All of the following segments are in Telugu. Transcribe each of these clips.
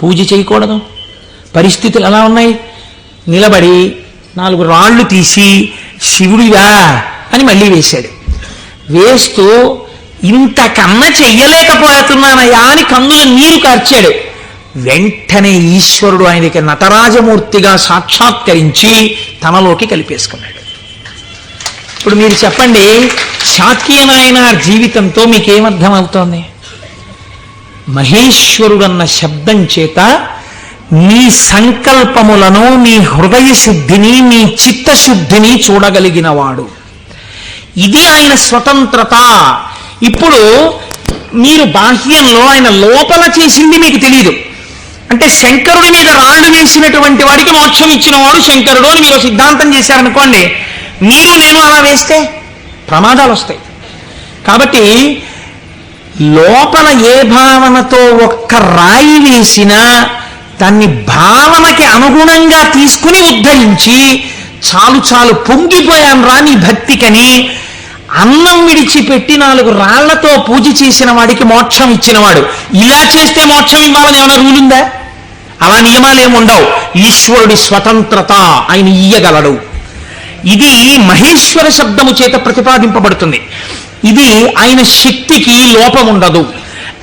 పూజ చేయకూడదు? పరిస్థితులు ఎలా ఉన్నాయి? నిలబడి 4 రాళ్ళు తీసి శివుడివా అని మళ్ళీ వేశాడు. వేస్తూ ఇంతకన్నా చెయ్యలేకపోతున్నానయ్యా అని కన్నుల నీరు కార్చాడు. వెంటనే ఈశ్వరుడు ఆయనకి నటరాజమూర్తిగా సాక్షాత్కరించి తనలోకి కలిపేసుకున్నాడు. ఇప్పుడు మీరు చెప్పండి, శాక్యనాయనార్ జీవితంతో మీకేమర్థమవుతోంది? మహేశ్వరుడన్న శబ్దం చేత నీ సంకల్పములను, నీ హృదయ శుద్ధిని, నీ చిత్తశుద్ధిని చూడగలిగినవాడు. ఇది ఆయన స్వతంత్రత. ఇప్పుడు మీరు బాహ్యంలో ఆయన లోపల చేసింది మీకు తెలియదు. అంటే శంకరుడి మీద రాళ్ళు వేసినటువంటి వాడికి మోక్షం ఇచ్చిన వాడు శంకరుడు అని మీరు సిద్ధాంతం చేశారనుకోండి, మీరు నేను అలా వేస్తే ప్రమాదాలు వస్తాయి. కాబట్టి లోపల ఏ భావనతో ఒక్క రాయి వేసినా దాన్ని భావనకి అనుగుణంగా తీసుకుని ఉద్ధరించి, చాలు చాలు పొంగిపోయాను రా నీ భక్తికని అన్నం విడిచిపెట్టి 4 రాళ్లతో పూజ చేసిన వాడికి మోక్షం ఇచ్చినవాడు. ఇలా చేస్తే మోక్షం ఇవ్వాలని ఏమైనా రూల్ ఉందా? అలా నియమాలేమి ఉండవు. ఈశ్వరుడి స్వతంత్రత, ఆయన ఇయ్యగలడు. ఇది మహేశ్వర శబ్దము చేత ప్రతిపాదింపబడుతుంది. ఇది ఆయన శక్తికి లోపం ఉండదు.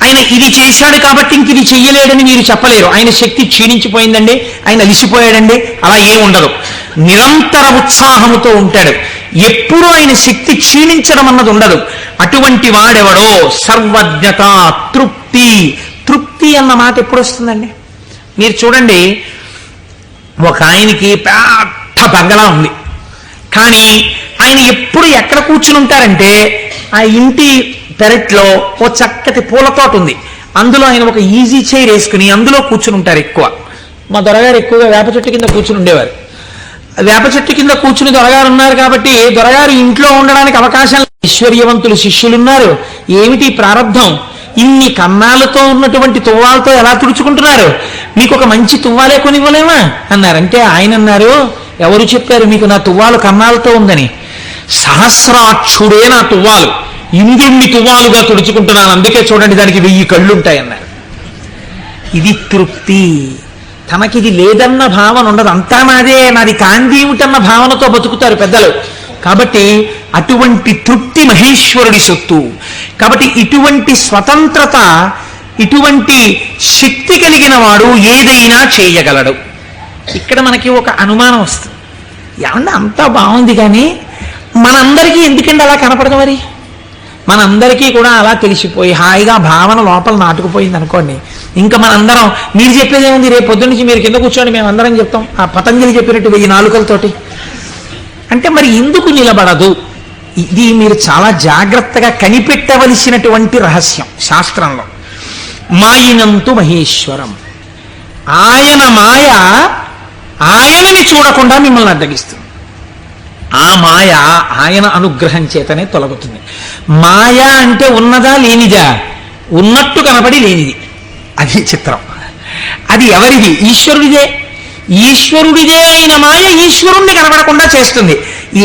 ఆయన ఇది చేశాడు కాబట్టి ఇంక ఇది చెయ్యలేడని మీరు చెప్పలేరు. ఆయన శక్తి క్షీణించిపోయిందండి, ఆయన అలిసిపోయాడండి, అలా ఏమి ఉండదు. నిరంతర ఉత్సాహముతో ఉంటాడు. ఎప్పుడూ ఆయన శక్తి క్షీణించడం అన్నది ఉండదు. అటువంటి వాడెవడో సర్వజ్ఞత, తృప్తి. తృప్తి అన్న మాట ఎప్పుడు వస్తుందండి? మీరు చూడండి, ఒక ఆయనకి పెద్ద బంగళా ఉంది, కానీ ఆయన ఎప్పుడు ఎక్కడ కూర్చుని ఉంటారంటే ఆ ఇంటి పెరట్లో ఓ చక్కటి పూల తోట ఉంది, అందులో ఆయన ఒక ఈజీ చైర్ వేసుకుని అందులో కూర్చుని ఉంటారు. ఎక్కువ మా దొరగారు ఎక్కువగా వేప చెట్టు కింద కూర్చుని ఉండేవారు. వేప చెట్టు కింద కూర్చుని దొరగారు ఉన్నారు కాబట్టి దొరగారు ఇంట్లో ఉండడానికి అవకాశం. ఐశ్వర్యవంతులు శిష్యులున్నారు. ఏమిటి ప్రారంధం? ఇన్ని కన్నాలతో ఉన్నటువంటి తువ్వాలతో ఎలా తుడుచుకుంటున్నారు? మీకు ఒక మంచి తువ్వాలే కొనివ్వలేమా అన్నారంటే ఆయన అన్నారు, ఎవరు చెప్పారు మీకు నా తువ్వాలు కన్నాలతో ఉందని? సహస్రాక్షుడే నా తువ్వాలు, ఇంద్రుణ్ణి తువ్వాలుగా తుడుచుకుంటున్నాను, అందుకే చూడండి దానికి 1000 కళ్ళు ఉంటాయన్నారు. ఇది తృప్తి. తనకిది లేదన్న భావన ఉండదు. అంతా నాదే, నాది కాందేమిటన్న భావనతో బతుకుతారు పెద్దలు. కాబట్టి అటువంటి తృప్తి మహేశ్వరుడి సొత్తు. కాబట్టి ఇటువంటి స్వతంత్రత, ఇటువంటి శక్తి కలిగిన వాడు ఏదైనా చేయగలడు. ఇక్కడ మనకి ఒక అనుమానం వస్తుంది, ఏమన్నా అంతా బాగుంది కానీ మనందరికీ ఎందుకంటే అలా కనపడదు? మరి మనందరికీ కూడా అలా తెలిసిపోయి హాయిగా భావన లోపల నాటుకుపోయింది అనుకోండి, ఇంకా మనందరం మీరు చెప్పేది ఏముంది, రేపు పొద్దున్న నుంచి మీరు కింద కూర్చోండి మేము అందరం చెప్తాం ఆ పతంజలి చెప్పినట్టు 1000 నాలుకలతోటి. అంటే మరి ఎందుకు నిలబడదు? ఇది మీరు చాలా జాగ్రత్తగా కనిపెట్టవలసినటువంటి రహస్యం శాస్త్రంలో. మాయినంతు మహేశ్వరం. ఆయన మాయ ఆయనని చూడకుండా మిమ్మల్ని అడ్డగిస్తుంది. ఆ మాయ ఆయన అనుగ్రహం చేతనే తొలగుతుంది. మాయ అంటే ఉన్నదా లేనిదా? ఉన్నట్టు కనపడి లేనిది. అది చిత్రం. అది ఎవరిది? ఈశ్వరుడిదే. ఈశ్వరుడిదే అయిన మాయ ఈశ్వరుణ్ణి కనపడకుండా చేస్తుంది.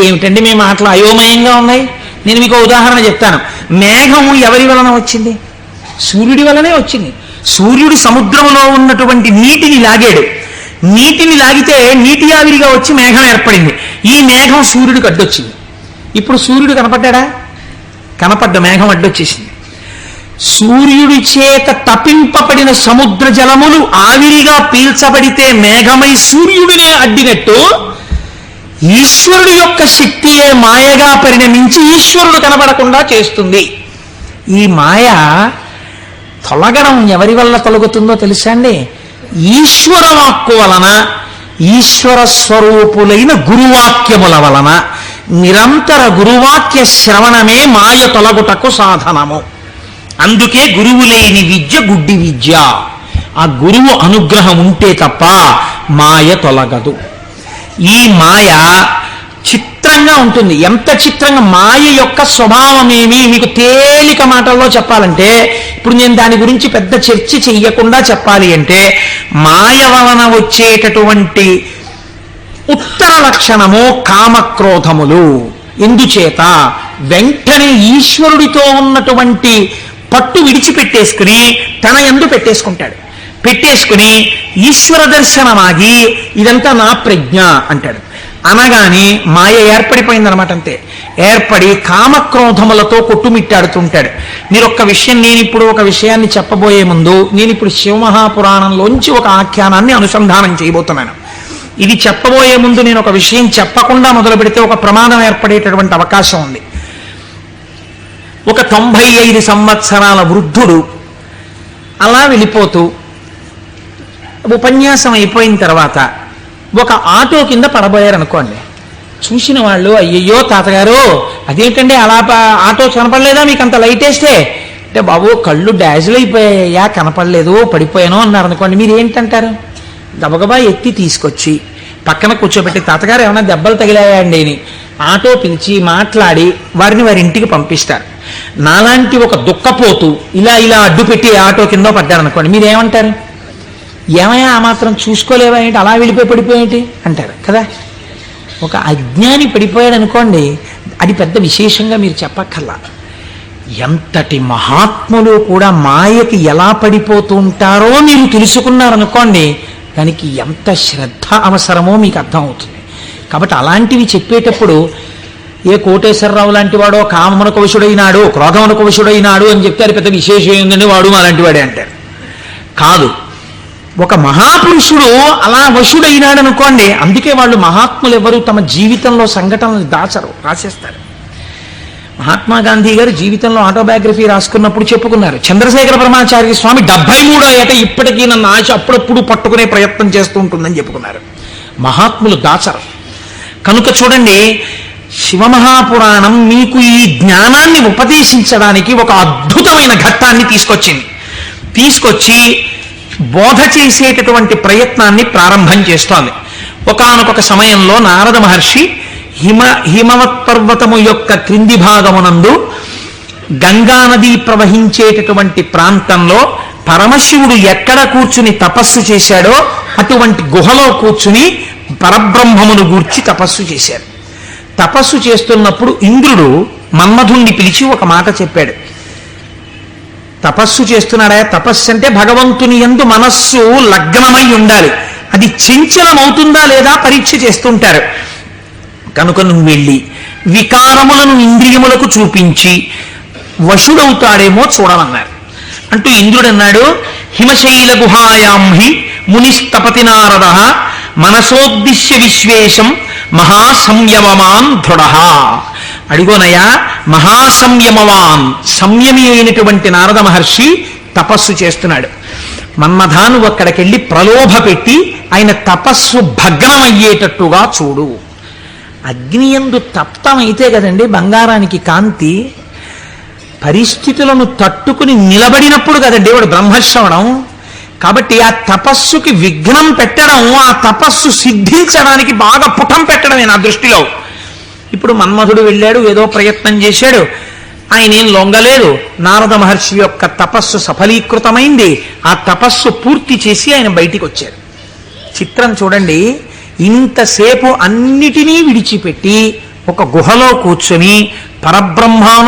ఏమిటండి మీ మాటలు అయోమయంగా ఉన్నాయి? నేను మీకు ఉదాహరణ చెప్తాను. మేఘము ఎవరి వలన వచ్చింది? సూర్యుడి వలనే వచ్చింది. సూర్యుడు సముద్రంలో ఉన్నటువంటి నీటిని లాగాడు. నీటిని లాగితే నీటి ఆవిరిగా వచ్చి మేఘం ఏర్పడింది. ఈ మేఘం సూర్యుడికి అడ్డొచ్చింది. ఇప్పుడు సూర్యుడు కనపడ్డా? కనపడ్డ మేఘం అడ్డొచ్చేసింది. సూర్యుడి చేత తపింపబడిన సముద్ర జలములు ఆవిరిగా పీల్చబడితే మేఘమై సూర్యుడినే అడ్డినట్టు ఈశ్వరుడు యొక్క శక్తియే మాయగా పరిణమించి ఈశ్వరుడు కనబడకుండా చేస్తుంది. ఈ మాయ తొలగడం ఎవరి వల్ల తొలగుతుందో తెలుసా అండి? ఈశ్వర వాక్కు వలన, ఈశ్వర స్వరూపులైన గురువాక్యముల వలన. నిరంతర గురువాక్య శ్రవణమే మాయ తొలగుటకు సాధనము. అందుకే గురువు లేని విద్య గుడ్డి విద్య. ఆ గురువు అనుగ్రహం ఉంటే తప్ప మాయ తొలగదు. ఈ మాయ చిత్రంగా ఉంటుంది. ఎంత చిత్రంగా! మాయ యొక్క స్వభావమేమి మీకు తేలిక మాటల్లో చెప్పాలంటే, ఇప్పుడు నేను దాని గురించి పెద్ద చర్చ చెయ్యకుండా చెప్పాలి అంటే, మాయ వలన వచ్చేటటువంటి ఉత్తర లక్షణము కామక్రోధములు. ఎందుచేత? వెంటనే ఈశ్వరుడితో ఉన్నటువంటి పట్టు విడిచిపెట్టేసుకుని తన యందు పెట్టేసుకుంటాడు. పెట్టేసుకుని ఈశ్వర దర్శనమాగి ఇదంతా నా ప్రజ్ఞ అంటాడు. అనగానే మాయ ఏర్పడిపోయిందనమాట. అంతే ఏర్పడి కామక్రోధములతో కొట్టుమిట్టాడుతుంటాడు. మీరు ఒక్క విషయం, నేను ఇప్పుడు ఒక విషయాన్ని చెప్పబోయే ముందు నేను ఇప్పుడు శివమహాపురాణంలోంచి ఒక ఆఖ్యానాన్ని అనుసంధానం చేయబోతున్నాను. ఇది చెప్పబోయే ముందు నేను ఒక విషయం చెప్పకుండా మొదలు పెడితే ఒక ప్రమాదం ఏర్పడేటటువంటి అవకాశం ఉంది. ఒక 95 సంవత్సరాల వృద్ధుడు అలా వెళ్ళిపోతూ ఉపన్యాసం అయిపోయిన తర్వాత ఒక ఆటో కింద పడబోయారనుకోండి. చూసిన వాళ్ళు, అయ్యయ్యో తాతగారు అదేంటండి అలా ఆటో కనపడలేదా మీకు అంత లైట్ వేస్తే? అంటే బాబు కళ్ళు డాజులు అయిపోయాయా, కనపడలేదు, పడిపోయాను అన్నారు అనుకోండి. మీరు ఏంటంటారు? గబగబా ఎత్తి తీసుకొచ్చి పక్కన కూర్చోబెట్టి, తాతగారు ఏమైనా దెబ్బలు తగిలాయా అండి అని ఆటో పిలిచి మాట్లాడి వారిని వారి ఇంటికి పంపిస్తారు. నాలాంటి ఒక దుఃఖపోతూ ఇలా ఇలా అడ్డు పెట్టి ఆటో కింద పడ్డారనుకోండి, మీరేమంటారు? ఏమయ్యా ఆ మాత్రం చూసుకోలేవా ఏంటి, అలా వెళ్ళిపోయి పడిపోయేంటి అంటారు కదా. ఒక అజ్ఞాని పడిపోయాడు అనుకోండి, అది పెద్ద విశేషంగా మీరు చెప్పక్కర్లా. ఎంతటి మహాత్ములు కూడా మాయకి ఎలా పడిపోతూ ఉంటారో మీరు తెలుసుకున్నారనుకోండి, దానికి ఎంత శ్రద్ధ అవసరమో మీకు అర్థమవుతుంది. కాబట్టి అలాంటివి చెప్పేటప్పుడు ఏ కోటేశ్వరరావు లాంటి వాడో కామమునకు వశుడైనాడు, క్రోధమునకు వశుడైనాడు అని చెప్తే అది పెద్ద విశేషం ఏంటంటే వాడు అలాంటి వాడే అంటారు. కాదు, ఒక మహాపురుషుడు అలా వశుడైనాడు అనుకోండి. అందుకే వాళ్ళు మహాత్ములు ఎవరు తమ జీవితంలో సంఘటనలు దాచరు, రాసేస్తారు. మహాత్మా గాంధీ గారు జీవితంలో ఆటోబయోగ్రఫీ రాసుకున్నప్పుడు చెప్పుకున్నారు, చంద్రశేఖర పరమాచార్య స్వామి 73వ ఏట ఇప్పటికీ నన్ను ఆశ అప్పుడప్పుడు పట్టుకునే ప్రయత్నం చేస్తూ ఉంటుందని చెప్పుకున్నారు. మహాత్ములు దాచరు. కనుక చూడండి, శివమహాపురాణం మీకు ఈ జ్ఞానాన్ని ఉపదేశించడానికి ఒక అద్భుతమైన ఘట్టాన్ని తీసుకొచ్చి బోధ చేసేటటువంటి ప్రయత్నాన్ని ప్రారంభం చేస్తోంది. ఒకానొక సమయంలో నారద మహర్షి హిమవత్ పర్వతము యొక్క క్రింది భాగమునందు గంగానది ప్రవహించేటటువంటి ప్రాంతంలో పరమశివుడు ఎక్కడ కూర్చుని తపస్సు చేశాడో అటువంటి గుహలో కూర్చుని పరబ్రహ్మమును గూర్చి తపస్సు చేశాడు. తపస్సు చేస్తున్నప్పుడు ఇంద్రుడు మన్మధుణ్ణి పిలిచి ఒక మాట చెప్పాడు. తపస్సు చేస్తున్నాడా? తపస్సు అంటే భగవంతుని యందు మనస్సు లగ్నమై ఉండాలి. అది చంచలమవుతుందా లేదా పరీక్ష చేస్తుంటారు. కనుక నువ్వు వెళ్ళి వికారములను ఇంద్రియములకు చూపించి వశుడవుతాడేమో చూడమన్నారు. అంటూ ఇంద్రుడు అన్నాడు, హిమశైల గుహాయాం హి మునిస్తపతి నారద మనసోద్దిశ్య విశ్వేశం మహాసంయమమాన్ దృఢ. అడిగోనయ్యా, మహాసంయమవాన్, సంయమి అయినటువంటి నారద మహర్షి తపస్సు చేస్తున్నాడు. మన్మథాను అక్కడికెళ్ళి ప్రలోభ పెట్టి ఆయన తపస్సు భగ్నమయ్యేటట్టుగా చూడు. అగ్నియందు తప్తమైతే కదండి బంగారానికి కాంతి. పరిస్థితులను తట్టుకుని నిలబడినప్పుడు కదండి వాడు బ్రహ్మశ్రవణం. కాబట్టి ఆ తపస్సుకి విఘ్నం పెట్టడం, ఆ తపస్సు సిద్ధించడానికి బాగా పుటం పెట్టడమే నా దృష్టిలో. ఇప్పుడు మన్మధుడు వెళ్ళాడు, ఏదో ప్రయత్నం చేశాడు, ఆయన ఏం లొంగలేదు. నారద మహర్షి యొక్క తపస్సు సఫలీకృతమైంది. ఆ తపస్సు పూర్తి చేసి ఆయన బయటికి వచ్చారు. చిత్రం చూడండి, ఇంతసేపు అన్నిటినీ విడిచిపెట్టి ఒక గుహలో కూర్చొని పరబ్రహ్మాను